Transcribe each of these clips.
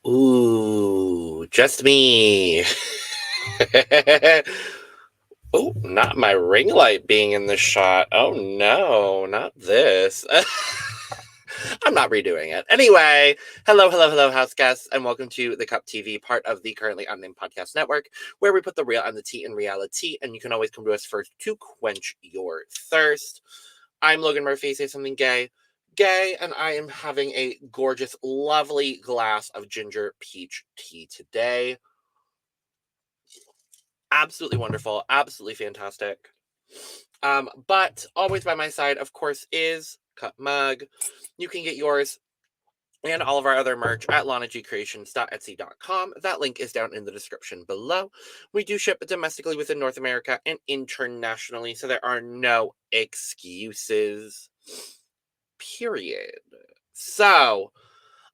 Ooh, just me. Oh, not my ring light being in the shot. Oh no, not this. I'm not redoing it. Anyway, hello, house guests, and welcome to the Cup TV, part of the Currently Unnamed Podcast Network, where we put the real and the tea in reality, and you can always come to us first to quench your thirst. I'm Logan Murphy, say something gay, and I am having a gorgeous, lovely glass of ginger peach tea today. Absolutely wonderful, absolutely fantastic. But always by my side, of course, is Cup Mug. You can get yours and all of our other merch at lanagcreations.etsy.com. That link is down in the description below. We do ship domestically within North America and internationally, so there are no excuses. Period. So,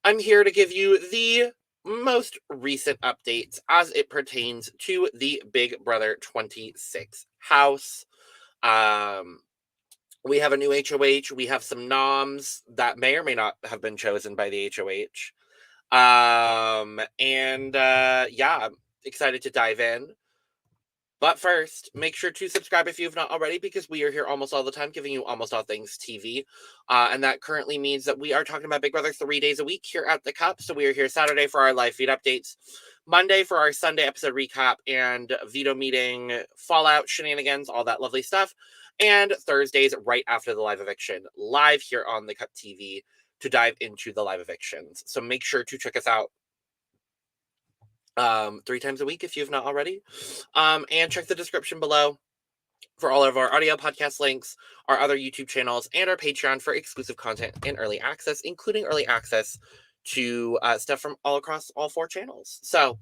I'm here to give you the most recent updates as it pertains to the Big Brother 26 house. We have a new HOH. We have some noms that may or may not have been chosen by the HOH. Yeah, I'm excited to dive in. But first, make sure to subscribe if you've not already, because we are here almost all the time, giving you almost all things TV. And that currently means that we are talking about Big Brother 3 days a week here at the Cup. So we are here Saturday for our live feed updates, Monday for our Sunday episode recap and veto meeting, fallout, shenanigans, all that lovely stuff. And Thursdays right after the live eviction, live here on the Cup TV to dive into the live evictions. So make sure to check us out 3 times a week if you've not already. And check the description below for all of our audio podcast links, our other YouTube channels, and our Patreon for exclusive content and early access, including early access to stuff from all across all 4 channels. So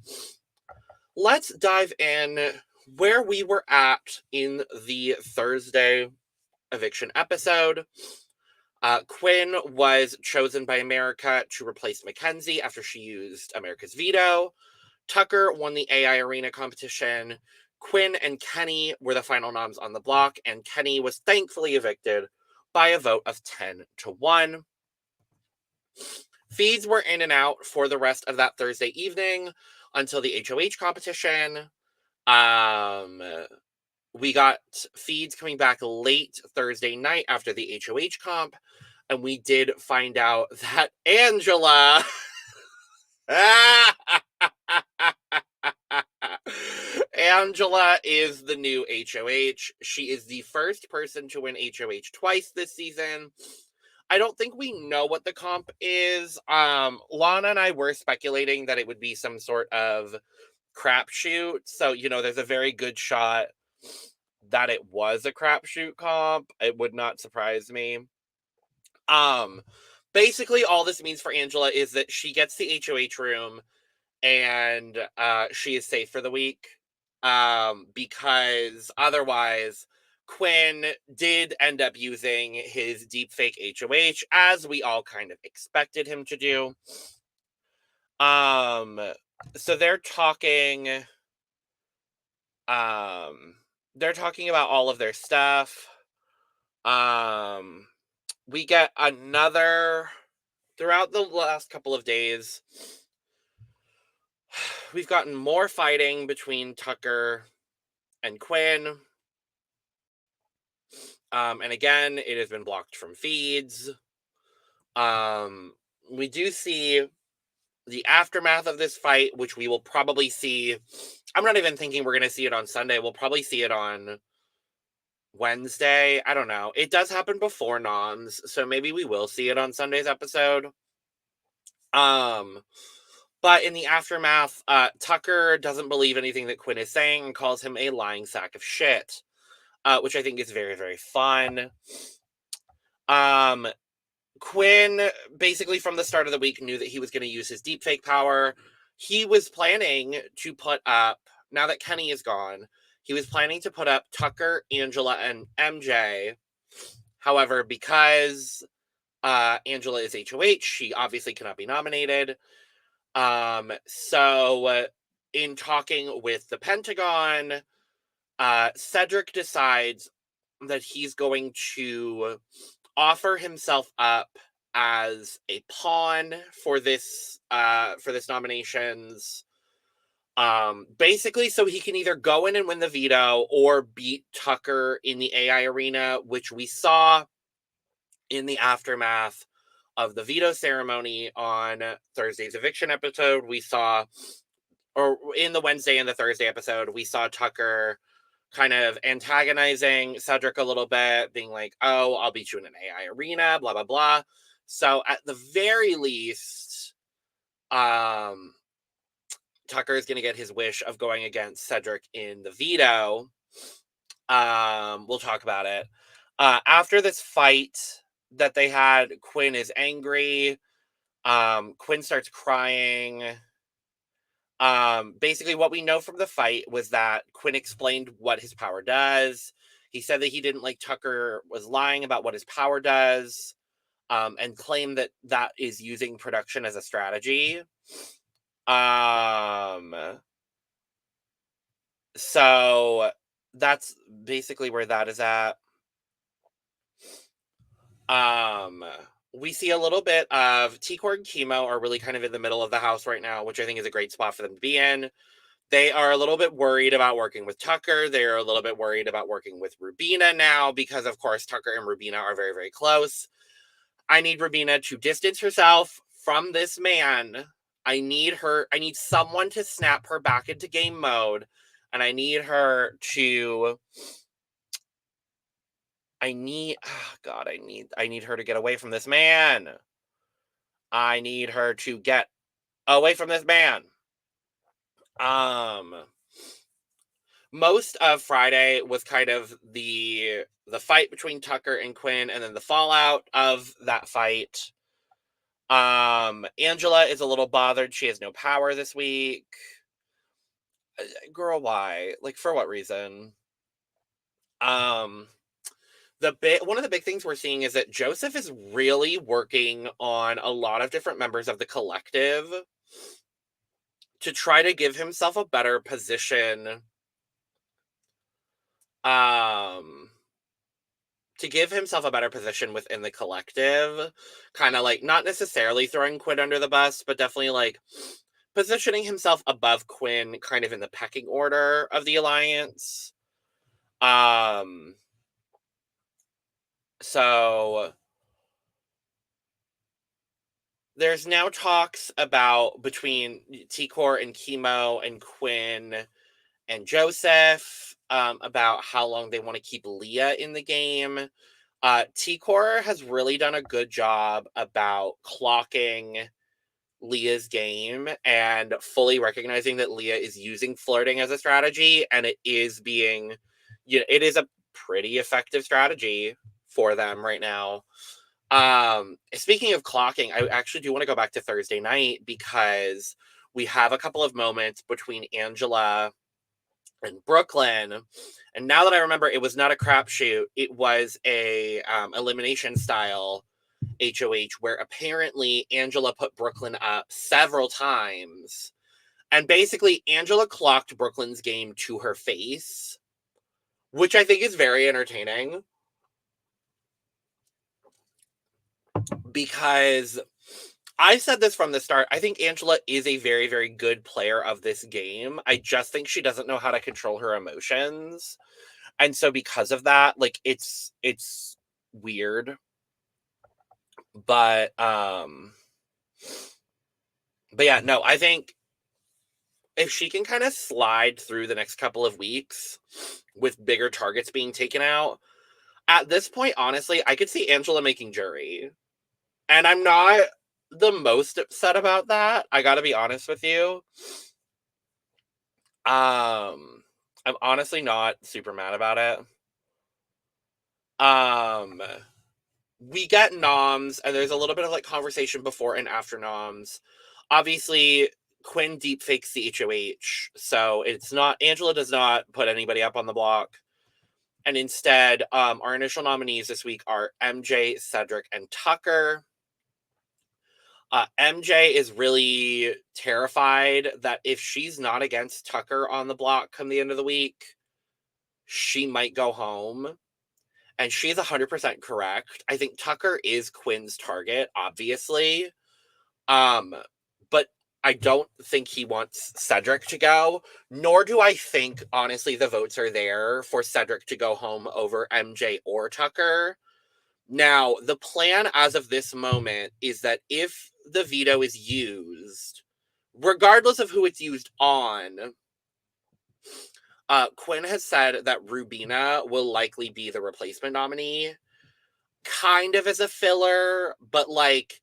let's dive in where we were at in the Thursday eviction episode. Quinn was chosen by America to replace Mackenzie after she used America's veto. Tucker won the AI Arena competition. Quinn and Kenny were the final noms on the block, and Kenny was thankfully evicted by a vote of 10-1. Feeds were in and out for the rest of that Thursday evening until the HOH competition. We got feeds coming back late Thursday night after the HOH comp, and we did find out that Angela Angela is the new HOH. She is the first person to win HOH twice this season. I don't think we know what the comp is. Lana and I were speculating that it would be some sort of crapshoot. So, there's a very good shot that it was a crapshoot comp. It would not surprise me. Basically, all this means for Angela is that she gets the HOH room and she is safe for the week. Because otherwise, Quinn did end up using his deepfake HOH, as we all kind of expected him to do. So they're talking about all of their stuff. We get another, throughout the last couple of days, we've gotten more fighting between Tucker and Quinn. And again, it has been blocked from feeds. We do see the aftermath of this fight, which we will probably see. I'm not even thinking we're going to see it on Sunday. We'll probably see it on Wednesday. I don't know. It does happen before noms, so maybe we will see it on Sunday's episode. But in the aftermath, Tucker doesn't believe anything that Quinn is saying and calls him a lying sack of shit, which I think is very, very fun. Quinn, basically from the start of the week, knew that he was going to use his deepfake power. He was planning to put up, now that Kenny is gone, he was planning to put up Tucker, Angela, and MJ. However, because Angela is HOH. She obviously cannot be nominated. So in talking with the Pentagon, Cedric decides that he's going to offer himself up as a pawn for this nominations. Basically so he can either go in and win the veto or beat Tucker in the AI arena, which we saw in the aftermath of the veto ceremony on Thursday's eviction episode. We saw, or in the Wednesday and the Thursday episode, we saw Tucker kind of antagonizing Cedric a little bit, being like, oh, I'll beat you in an AI arena, blah, blah, blah. So at the very least, Tucker is going to get his wish of going against Cedric in the veto. We'll talk about it. After this fight that they had, Quinn is angry. Quinn starts crying. Basically what we know from the fight was that Quinn explained what his power does. He said that he didn't like Tucker was lying about what his power does, and claimed that that is using production as a strategy. So that's basically where that is at. We see a little bit of T-Core and Chemo are really kind of in the middle of the house right now, which I think is a great spot for them to be in. They are a little bit worried about working with Tucker. They're a little bit worried about working with Rubina now because, of course, Tucker and Rubina are very, very close. I need Rubina to distance herself from this man. I need someone to snap her back into game mode. And I need her to... I need her to get away from this man. I need her to get away from this man. Most of Friday was kind of the fight between Tucker and Quinn, and then the fallout of that fight. Angela is a little bothered. She has no power this week. Girl, why? Like, for what reason? One of the big things we're seeing is that Joseph is really working on a lot of different members of the collective to try to give himself a better position. Within the collective, kind of like not necessarily throwing Quinn under the bus, but definitely like positioning himself above Quinn, kind of in the pecking order of the alliance. So there's now talks about between T-Core and Chemo and Quinn and Joseph about how long they want to keep Leah in the game. T-Core has really done a good job about clocking Leah's game and fully recognizing that Leah is using flirting as a strategy, and it is it is a pretty effective strategy for them right now. Speaking of clocking, I actually do want to go back to Thursday night because we have a couple of moments between Angela and Brooklyn. And now that I remember, it was not a crapshoot. It was a elimination style HOH where apparently Angela put Brooklyn up several times. And basically, Angela clocked Brooklyn's game to her face, which I think is very entertaining. Because I said this from the start. I think Angela is a very, very good player of this game. I just think she doesn't know how to control her emotions. And so because of that, like it's weird. But yeah, no, I think if she can kind of slide through the next couple of weeks with bigger targets being taken out, at this point, honestly, I could see Angela making jury. And I'm not the most upset about that. I gotta be honest with you. I'm honestly not super mad about it. We get noms, and there's a little bit of like conversation before and after noms. Obviously, Quinn deepfakes the HOH, so it's not Angela does not put anybody up on the block. And instead, our initial nominees this week are MJ, Cedric, and Tucker. MJ is really terrified that if she's not against Tucker on the block come the end of the week, she might go home. And she's 100% correct. I think Tucker is Quinn's target, obviously. But I don't think he wants Cedric to go, nor do I think, honestly, the votes are there for Cedric to go home over MJ or Tucker. Now, the plan as of this moment is that if the veto is used, regardless of who it's used on, Quinn has said that Rubina will likely be the replacement nominee, kind of as a filler, but like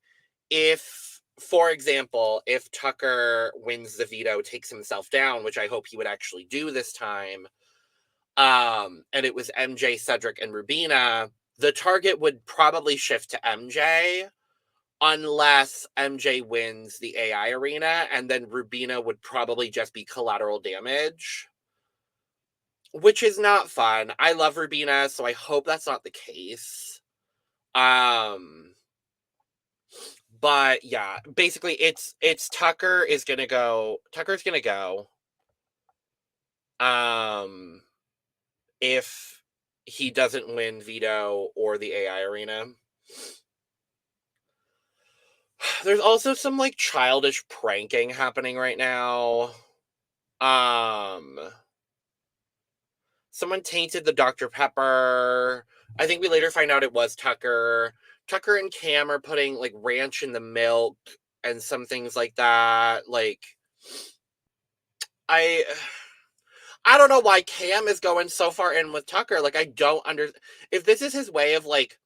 if, for example, if Tucker wins the veto, takes himself down, which I hope he would actually do this time, and it was MJ, Cedric, and Rubina, the target would probably shift to MJ unless MJ wins the AI arena, and then Rubina would probably just be collateral damage, which is not fun. I love Rubina, so I hope that's not the case. But yeah, basically it's Tucker's gonna go. If he doesn't win veto or the AI arena. There's also some like childish pranking happening right now. Someone tainted the Dr. Pepper. I think we later find out it was Tucker. Tucker and Cam are putting like ranch in the milk and some things like that. Like, I don't know why Cam is going so far in with Tucker. Like, I don't understand. If this is his way of like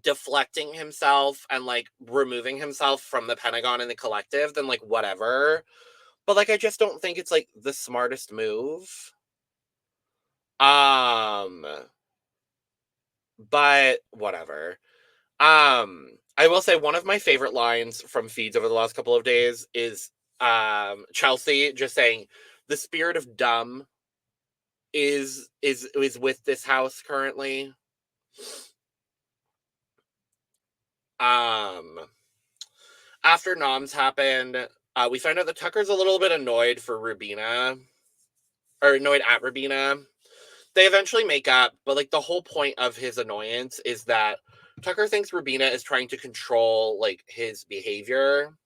deflecting himself and like removing himself from the Pentagon and the collective, then like whatever. But like, I just don't think it's like the smartest move. But whatever. I will say one of my favorite lines from feeds over the last couple of days is Chelsea just saying the spirit of dumb is with this house currently. After noms happened, we find out that Tucker's a little bit annoyed for Rubina, or annoyed at Rubina. They eventually make up, but like the whole point of his annoyance is that Tucker thinks Rubina is trying to control like his behavior.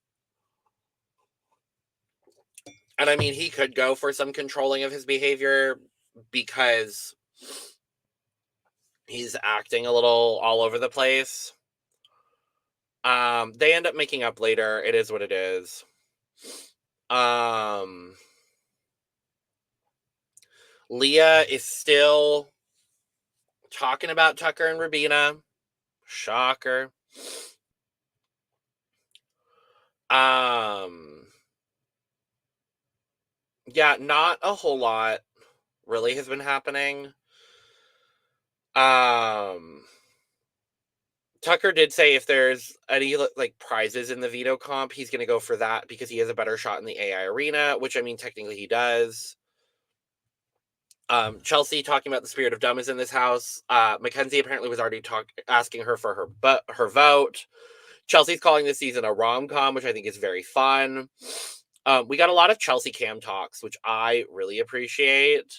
And I mean, he could go for some controlling of his behavior because he's acting a little all over the place. They end up making up later. It is what it is. Leah is still talking about Tucker and Rubina. Shocker. Yeah, not a whole lot really has been happening. Tucker did say if there's any like prizes in the veto comp, he's going to go for that because he has a better shot in the AI arena, which I mean, technically he does. Chelsea talking about the spirit of dumb is in this house. Mackenzie apparently was already asking her for her vote. Chelsea's calling this season a rom-com, which I think is very fun. We got a lot of Chelsea Cam talks, which I really appreciate.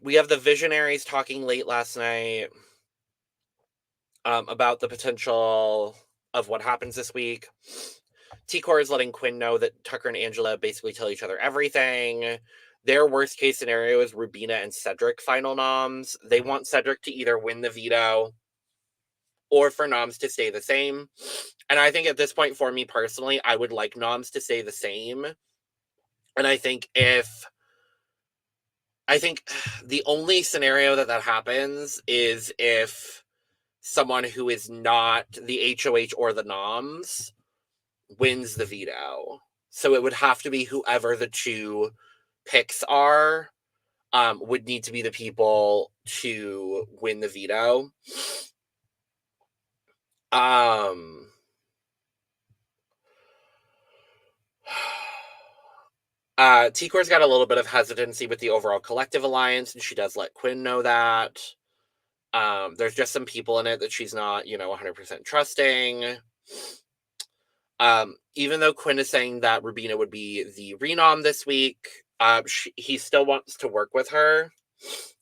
We have the Visionaries talking late last night about the potential of what happens this week. T-Core is letting Quinn know that Tucker and Angela basically tell each other everything. Their worst case scenario is Rubina and Cedric final noms. They want Cedric to either win the veto or for noms to stay the same. And I think at this point, for me personally, I would like noms to stay the same. And I think the only scenario that happens is if someone who is not the HOH or the noms wins the veto. So it would have to be whoever the two picks are, would need to be the people to win the veto. T-Core's got a little bit of hesitancy with the overall collective alliance, and she does let Quinn know that. There's just some people in it that she's not, 100% trusting. Even though Quinn is saying that Rubina would be the renom this week, he still wants to work with her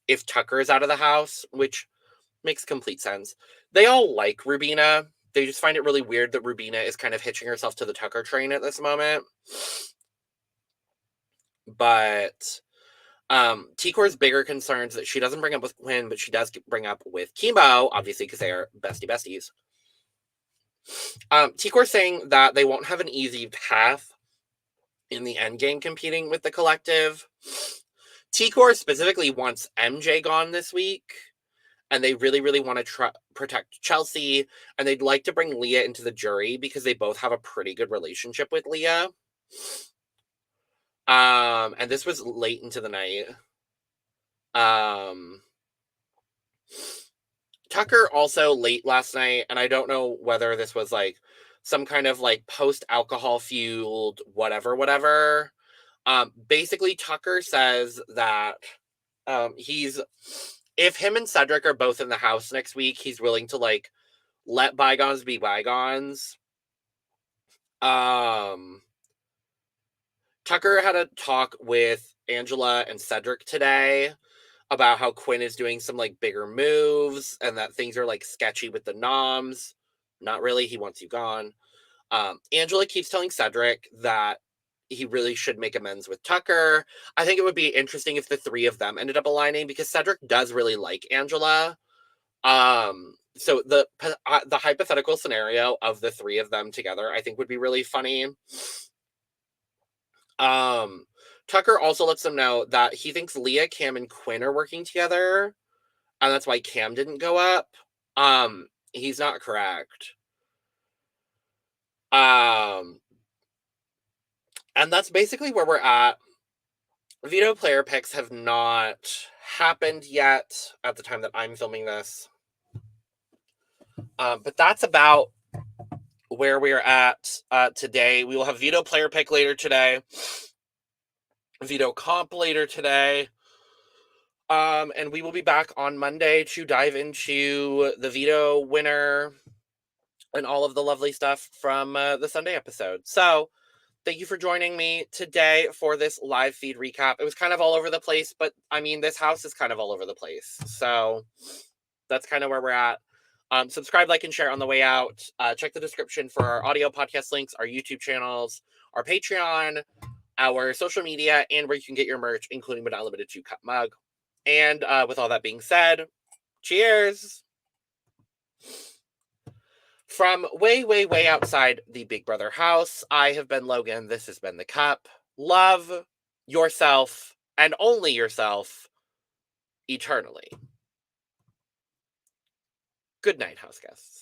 if Tucker is out of the house, which makes complete sense. They all like Rubina. They just find it really weird that Rubina is kind of hitching herself to the Tucker train at this moment. But T-Core's bigger concerns that she doesn't bring up with Quinn, but she does bring up with Chemo, obviously, because they are besties. T-Core's saying that they won't have an easy path in the endgame competing with the collective. T-Core specifically wants MJ gone this week, and they really, really want to protect Chelsea, and they'd like to bring Leah into the jury because they both have a pretty good relationship with Leah. And this was late into the night. Tucker also late last night, and I don't know whether this was like some kind of like post-alcohol fueled whatever. Basically, Tucker says that if him and Cedric are both in the house next week, he's willing to like let bygones be bygones. Tucker had a talk with Angela and Cedric today about how Quinn is doing some like bigger moves and that things are like sketchy with the noms. Not really. He wants you gone. Angela keeps telling Cedric that he really should make amends with Tucker. I think it would be interesting if the three of them ended up aligning because Cedric does really like Angela. So the hypothetical scenario of the three of them together, I think would be really funny. Tucker also lets them know that he thinks Leah, Cam, and Quinn are working together, and that's why Cam didn't go up. He's not correct. And that's basically where we're at. Veto player picks have not happened yet at the time that I'm filming this. But that's about where we're at today. We will have veto player pick later today. Veto comp later today. And we will be back on Monday to dive into the veto winner and all of the lovely stuff from the Sunday episode. So thank you for joining me today for this live feed recap. It was kind of all over the place, but I mean, this house is kind of all over the place. So that's kind of where we're at. Subscribe, like, and share on the way out. Check the description for our audio podcast links, our YouTube channels, our Patreon, our social media, and where you can get your merch, including but not limited to cup mug. And with all that being said, cheers! From way, way, way outside the Big Brother house, I have been Logan. This has been The Cup. Love yourself, and only yourself, eternally. Good night, house guests.